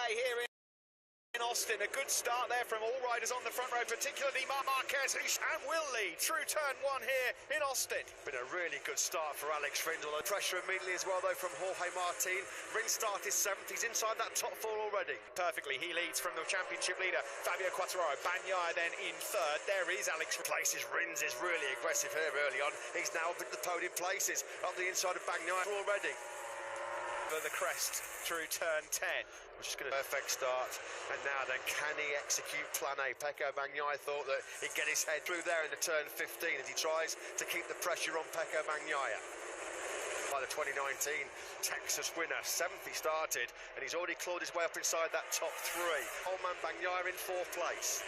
day here in Austin. A good start there from all riders on the front row, particularly Marquez, who will lead through turn one here in Austin. Been a really good start for Alex Rins, although pressure immediately as well though from Jorge Martin. Rins started 7th, he's inside that top 4 already. Perfectly, he leads from the championship leader, Fabio Quartararo. Bagnaia then in 3rd. There is Alex. Places, Rins is really aggressive here early on. He's now up into the podium places, up the inside of Bagnaia already. The crest through turn 10. We're just going to perfect start, and now then can he execute plan A? Pecco Bagnaia thought that he'd get his head through there into turn 15 as he tries to keep the pressure on Pecco Bagnaia. By the 2019 Texas winner, 7th he started, and he's already clawed his way up inside that top 3. Old man Bagnaia in 4th place.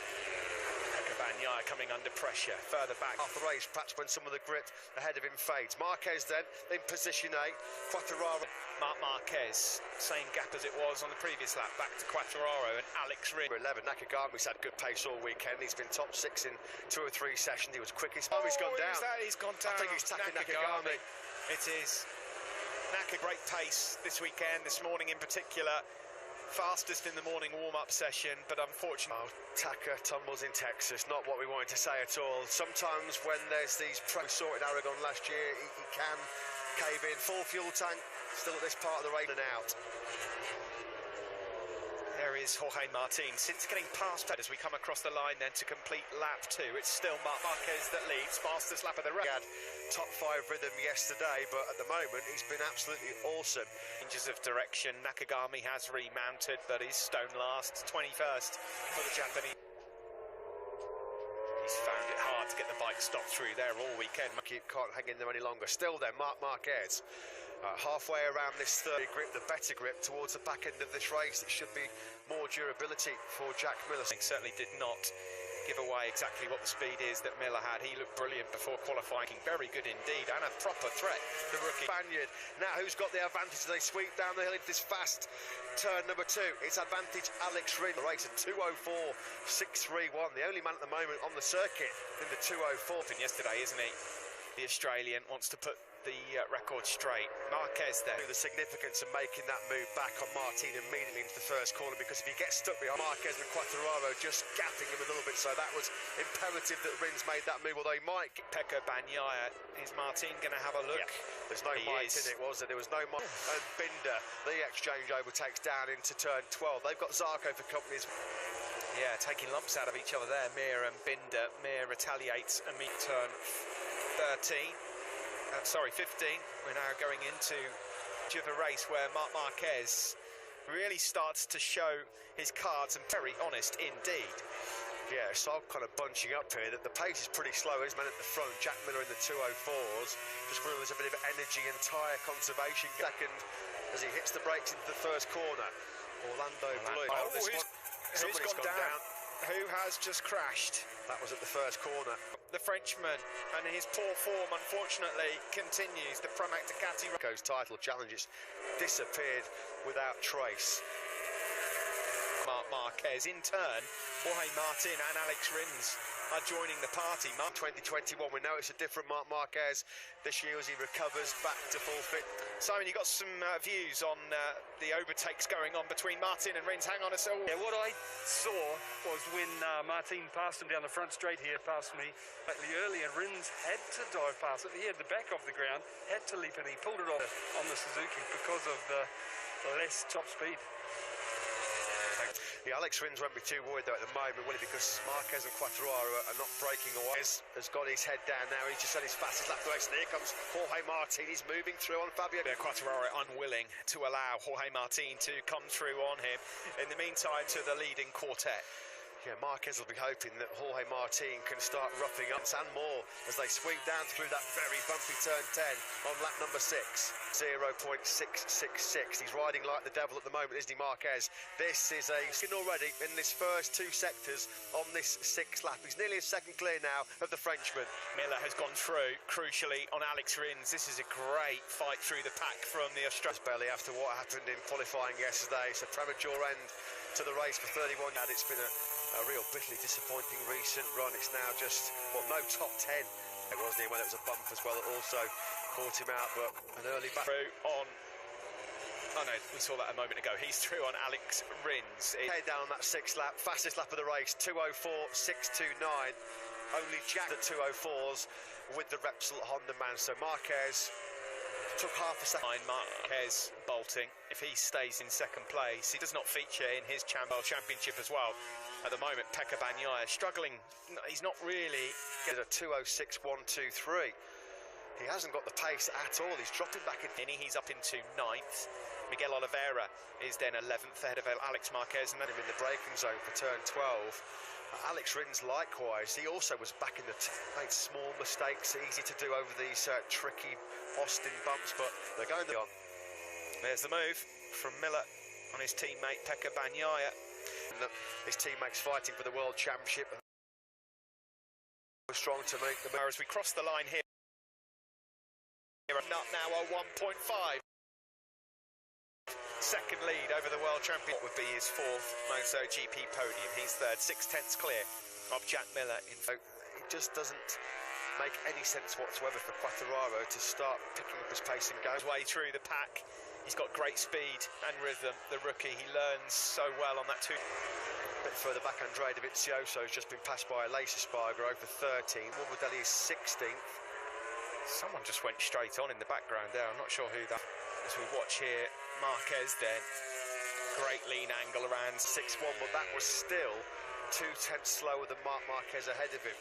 Bagnaia coming under pressure further back half the race, perhaps when some of the grip ahead of him fades. Marquez then in position A. Quartararo. Marquez, same gap as it was on the previous lap, back to Quartararo and Alex Rins. 11. Nakagami's had good pace all weekend. He's been top 6 in 2 or 3 sessions. He was quickest. Oh, he's gone down. He's gone down. I think he's tackling Nakagami. It is. Naka, great pace this weekend, this morning in particular. Fastest in the morning warm-up session, but unfortunately Taka tumbles in Texas, not what we wanted to say at all. Sometimes when there's these we saw it in Aragon last year, he can cave in. Full fuel tank still at this part of the race and out. There is Jorge Martin, since getting past that as we come across the line then to complete lap 2. It's still Marquez that leads, fastest lap of the race. He had top 5 rhythm yesterday, but at the moment he's been absolutely awesome. Changes of direction, Nakagami has remounted, but he's stone last, 21st for the Japanese. He's found it hard to get the bike stopped through there all weekend. Can't hang in there any longer. Still then, Marquez. Halfway around this third grip, the better grip towards the back end of this race. It should be more durability for Jack Miller. He certainly did not give away exactly what the speed is that Miller had. He looked brilliant before qualifying, very good indeed, and a proper threat, the rookie Spaniard. Now who's got the advantage as they sweep down the hill into this fast turn number 2? It's advantage Alex Rins. The race at 2:04.631, the only man at the moment on the circuit in the 2:04. Yesterday, isn't he? The Australian wants to put the record straight. Marquez there. The significance of making that move back on Martin immediately into the first corner, because if he gets stuck behind Marquez and Quartararo just gapping him a little bit, so that was imperative that Rins made that move, although he might get Pecco Bagnaia. Is Martin going to have a look? Yeah. There's no might in it, was there? There was no might. And Binder, the exchange overtakes down into turn 12. They've got Zarco for companies. Yeah, taking lumps out of each other there, Mir and Binder. Mir retaliates and meet turn 13. 15. We're now going into the race where Marquez really starts to show his cards, and very honest indeed. Yeah, so kind of bunching up here. That the pace is pretty slow. His man at the front, Jack Miller in the 2:04s. Just feels there's a bit of energy and tyre conservation. Second, as he hits the brakes into the first corner. Orlando Blue. Oh, who's gone down? Who has just crashed? That was at the first corner. The Frenchman, and his poor form, unfortunately, continues. The Pramac Ducati title challenge has disappeared without trace. Marquez, in turn, Jorge Martin and Alex Rins are joining the party. 2021, we know it's a different Marquez this year as he recovers back to full fit. Simon, you got some views on the overtakes going on between Martin and Rins. Hang on a second. Yeah, what I saw was when Martin passed him down the front straight here, past me slightly early, and Rins had to dive past it. He had the back of the ground, had to leap, and he pulled it off on the Suzuki because of the less top speed. Yeah, Alex Rins won't be too worried though at the moment, will he? Because Marquez and Quartararo are not breaking away. Has got his head down now. He's just had his fastest lap of the race. And here comes Jorge Martin. He's moving through on Fabio. Quartararo unwilling to allow Jorge Martin to come through on him. In the meantime, to the leading quartet. Yeah, Marquez will be hoping that Jorge Martin can start roughing up and more as they sweep down through that very bumpy turn 10 on lap number 6. 0.666. He's riding like the devil at the moment, isn't he, Marquez? This is a skin already in this first 2 sectors on this 6th lap. He's nearly a second clear now of the Frenchman. Miller has gone through, crucially, on Alex Rins. This is a great fight through the pack from the Australian. Belly after what happened in qualifying yesterday. It's a premature end to the race for 31. And it's been a real bitterly disappointing recent run. It's now just, well, no top 10. It wasn't he when it was a bump as well that also caught him out, but an early back through on Oh no, we saw that a moment ago. He's through on Alex Rins. Head down on that sixth lap, fastest lap of the race, 2:04.629. Only Jack at 2:04s with the Repsol Honda man. So Marquez took half a second. Marquez bolting. If he stays in second place, he does not feature in his championship as well. At the moment, Pekka Bagnaia struggling. He's not really getting a 2:06.123. He hasn't got the pace at all. He's dropping back in. He's up into 9th. Miguel Oliveira is then 11th ahead of Alex Marquez, and then him in the braking zone for turn 12. Alex Rins likewise. He also was back in the made small mistakes, easy to do over these tricky Austin bumps, but they're going on. There's the move from Miller on his teammate Pekka Bagnaia. His teammates fighting for the World Championship. Strong to make the move. As we cross the line here, not now a 1.5. Second lead over the World Champion. What would be his 4th MotoGP podium? He's third, 6/10 clear of Jack Miller. It just doesn't make any sense whatsoever for Quartararo to start picking up his pace and go his way through the pack. He's got great speed and rhythm. The rookie, he learns so well on that too. A bit further back, Andrea Dovizioso has just been passed by Aleix Espargaro for 13. Morbidelli is 16th. Someone just went straight on in the background there. I'm not sure who that. As we watch here, Marquez then. Great lean angle around 6-1, but that was still 2/10 slower than Marc Marquez ahead of him.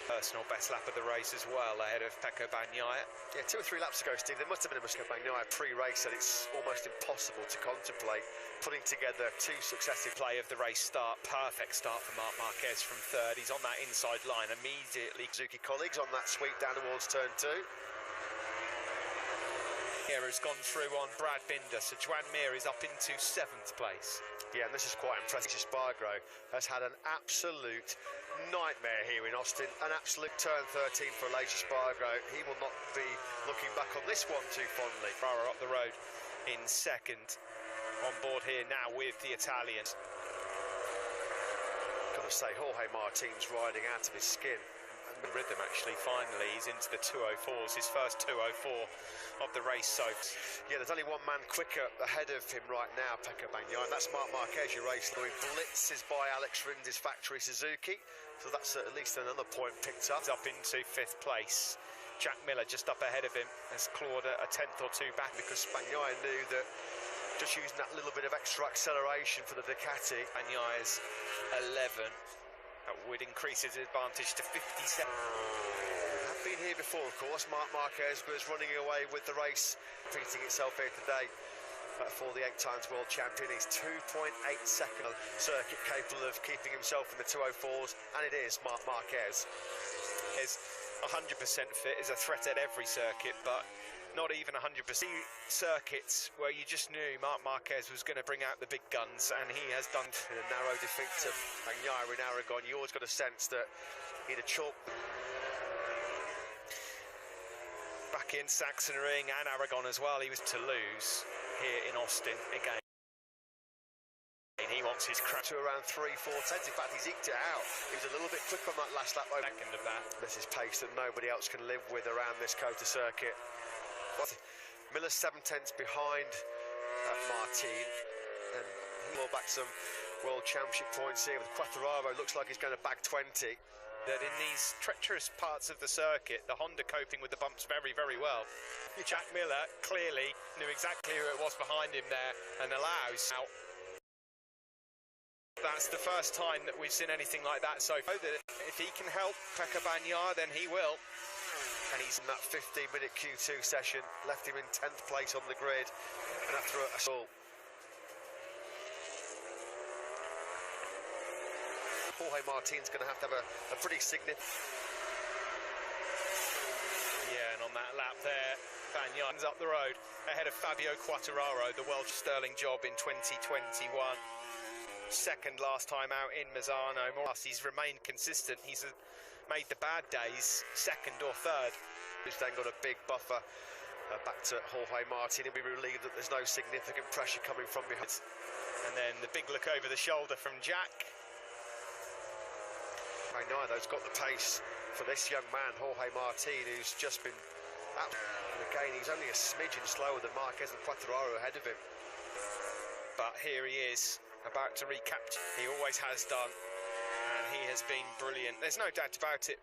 Personal best lap of the race as well, ahead of Pekka Bagnaia. Yeah, 2 or 3 laps ago, Steve, there must have been a mistake. Bagnaia pre-race said it's almost impossible to contemplate putting together 2 successive play of the race start. Perfect start for Marc Marquez from 3rd. He's on that inside line immediately. Suzuki colleagues on that sweep down towards turn 2. Here has gone through on Brad Binder, so Joan Mir is up into 7th place. Yeah, and this is quite impressive. Espargaro has had an absolute nightmare here in Austin. An absolute turn 13 for Aleix Espargaro. He will not be looking back on this one too fondly. Ferrara up the road in 2nd. On board here now with the Italians. Got to say, Jorge Martin's riding out of his skin. The rhythm actually, finally, he's into the 2:04s, his first 2:04 of the race. So yeah, there's only one man quicker ahead of him right now, Pekka Bagnaia, and that's Marc Marquez, your race. He blitzes by Alex Rins' factory Suzuki, so that's at least another point picked up. He's up into 5th place. Jack Miller just up ahead of him, has clawed a 10th or 2 back, because Bagnaia knew that just using that little bit of extra acceleration for the Ducati. Bagnaia's 11. That would increase his advantage to 57. We have been here before, of course. Marc Marquez was running away with the race, repeating itself here today for the 8 times world champion. He's 2.8 second circuit capable of keeping himself in the 2:04s, and it is Marc Marquez. Is 100% fit, is a threat at every circuit, but not even 100%. Circuits where you just knew Marc Marquez was going to bring out the big guns, and he has done. In a narrow defeat to Bagnaia in Aragon, you always got a sense that he'd have chalked. Back in Sachsenring and Aragon as well, he was to lose here in Austin again. He wants his crack to around 3/4 In fact, he's eked it out. He was a little bit quick on that last lap. Second of that. This is pace that nobody else can live with around this COTA circuit. Miller's 7/10 behind Martin, and he will back some World Championship points here. With Quartararo, looks like he's going to bag 20. That in these treacherous parts of the circuit, the Honda coping with the bumps very, very well. Jack Miller clearly knew exactly who it was behind him there and allows out. That's the first time that we've seen anything like that so far. That if he can help Pekka Bagnaia, then he will. And he's in that 15-minute Q2 session, left him in 10th place on the grid, and after a assault. Jorge Martin's going to have a pretty significant. Yeah, and on that lap there, Bagnaia up the road ahead of Fabio Quartararo, the Welsh sterling job in 2021. Second last time out in Misano. He's remained consistent. He's made the bad days second or third. He's then got a big buffer back to Jorge Martin, and be relieved that there's no significant pressure coming from behind. And then the big look over the shoulder from Jack. Bagnaia, got the pace for this young man, Jorge Martin, who's just been out. And again, he's only a smidgen slower than Marquez and Quartararo ahead of him. but here he is, about to recapture. He always has done, and he has been brilliant. There's no doubt about it,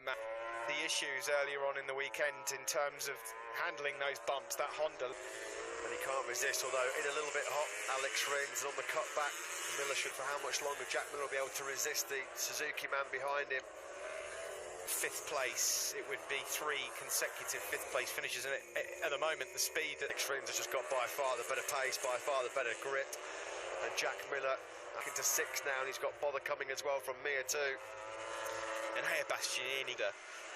Matt. The issues earlier on in the weekend in terms of handling those bumps, that Honda. And he can't resist, although in a little bit hot, Alex Rins, and on the cutback, Miller should, for how much longer Jack Miller will be able to resist the Suzuki man behind him. Fifth place, it would be 3 consecutive fifth place finishes, and at the moment the speed that Alex Rins has just got by far the better pace, by far the better grip, and Jack Miller back into 6th now, and he's got bother coming as well from Mir too. And Bastianini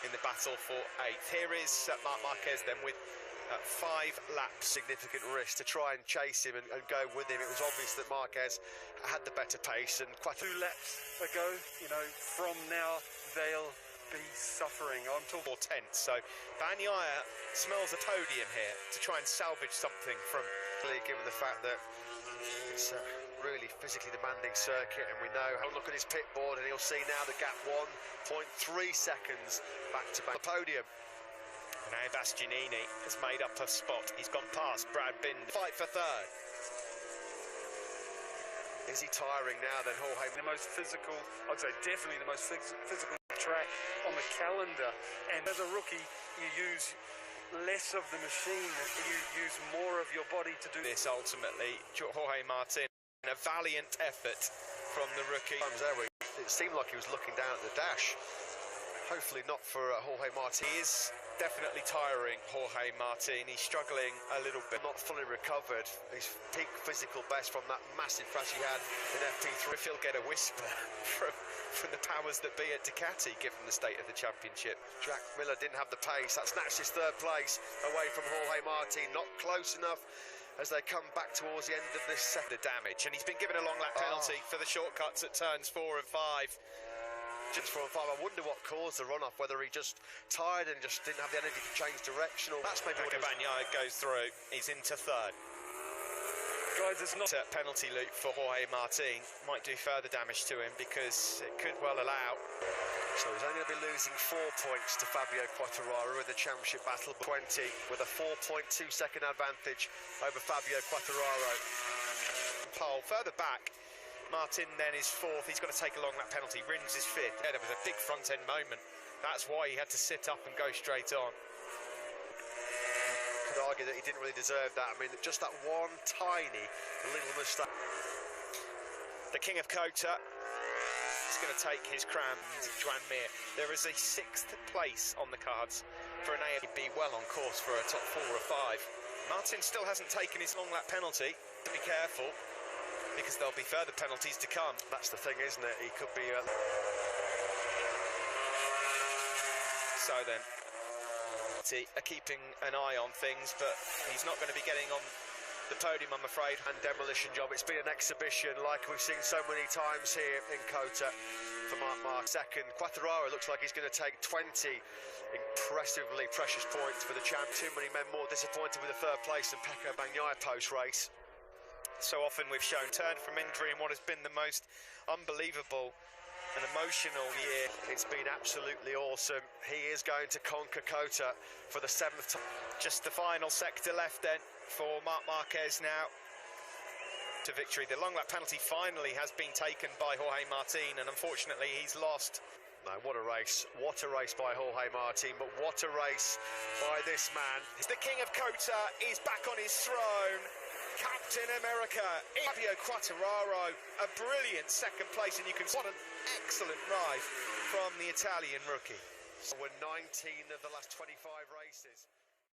in the battle for 8th. Here is Marquez then with 5 laps. Significant risk to try and chase him and go with him. It was obvious that Marquez had the better pace, and quite 2 laps ago, you know, from now they'll be suffering. I'm talking 4 tenths, so Bagnaia smells a podium here to try and salvage something from, given the fact that it's really physically demanding circuit, and we know how. Look at his pit board, and he'll see now the gap 1.3 seconds back to back the podium. And now Bastianini has made up a spot. He's gone past Brad Binder. Fight for 3rd. Is he tiring now then, Jorge? the most physical, I'd say definitely the most physical track on the calendar, and as a rookie you use less of the machine, you use more of your body to do this. Ultimately, Jorge Martin, a valiant effort from the rookie. It seemed like he was looking down at the dash. Hopefully not for Jorge Martin. He is definitely tiring, Jorge Martin. He's struggling a little bit. Not fully recovered. His peak physical best from that massive crash he had in FP3. If he'll get a whisper from the powers that be at Ducati, given the state of the championship. Jack Miller didn't have the pace. That snatched his 3rd place away from Jorge Martin. Not close enough as they come back towards the end of this set. The damage, and he's been given a long lap penalty for the shortcuts at turns 4 and 5. Just 4 and 5. I wonder what caused the run-off, whether he just tired and just didn't have the energy to change direction, or that's maybe what it was. Bagnaia goes through. He's into 3rd. guys. It's not a penalty loop for Jorge Martin. Might do further damage to him because it could well allow. So he's only going to be losing 4 points to Fabio Quartararo in the championship battle. 20 with a 4.2 second advantage over Fabio Quartararo. Pole further back. Martin then is 4th. He's got to take a long lap penalty. Rins is 5th. Yeah, there was a big front end moment. That's why he had to sit up and go straight on. Could argue that he didn't really deserve that. I mean, just that one tiny little mistake. The King of Kota is going to take his crown to Joan Mir. There is a 6th place on the cards for an AMB, well on course for a top 4 or 5. Martin still hasn't taken his long lap penalty. To be careful, because there'll be further penalties to come. That's the thing, isn't it? He could be... So then, are keeping an eye on things, but he's not going to be getting on the podium, I'm afraid. And demolition job. It's been an exhibition like we've seen so many times here in Kota for Mark. Second, Quartararo looks like he's going to take 20 impressively precious points for the champ. Too many men more disappointed with the 3rd place than Pecco Bagnaia post-race. So often we've shown turn from injury in what has been the most unbelievable and emotional year. It's been absolutely awesome. He is going to conquer Kota for the 7th time. Just the final sector left then for Marc Marquez now to victory. The long lap penalty finally has been taken by Jorge Martin, and unfortunately he's lost. No, what a race. What a race by Jorge Martin, but what a race by this man. The King of Kota is back on his throne. Captain America, Fabio Quartararo, a brilliant 2nd place, and you can see what an excellent ride from the Italian rookie. So we're 19 of the last 25 races.